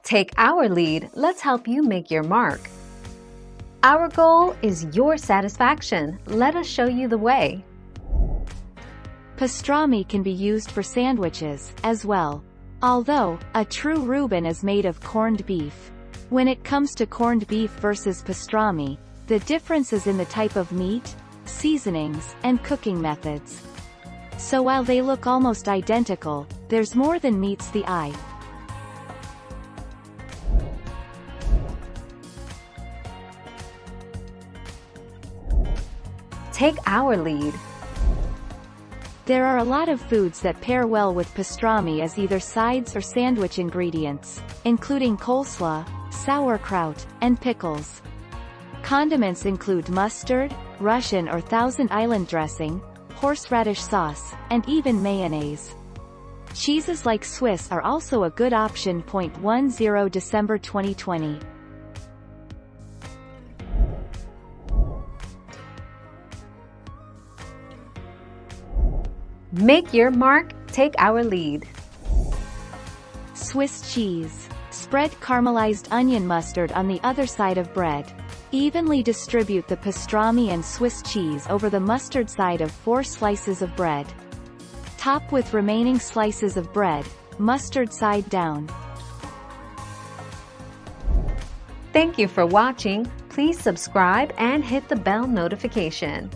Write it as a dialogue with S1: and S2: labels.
S1: Take our lead, let's help you make your mark. Our goal is your satisfaction. Let us show you the way.
S2: Pastrami can be used for sandwiches, as well. Although, a true Reuben is made of corned beef. When it comes to corned beef versus pastrami, the difference is in the type of meat, seasonings, and cooking methods. So while they look almost identical, there's more than meets the eye.
S1: Take our lead.
S2: There are a lot of foods that pair well with pastrami as either sides or sandwich ingredients, including coleslaw, sauerkraut, and pickles. Condiments include mustard, Russian or Thousand Island dressing, horseradish sauce, and even mayonnaise. Cheeses like Swiss are also a good option. 10 December 2020.
S1: Make your mark, take our lead.
S2: Swiss cheese. Spread caramelized onion mustard on the other side of bread. Evenly distribute the pastrami and Swiss cheese over the mustard side of 4 slices of bread. Top with remaining slices of bread, mustard side down.
S1: Thank you for watching. Please subscribe and hit the bell notification.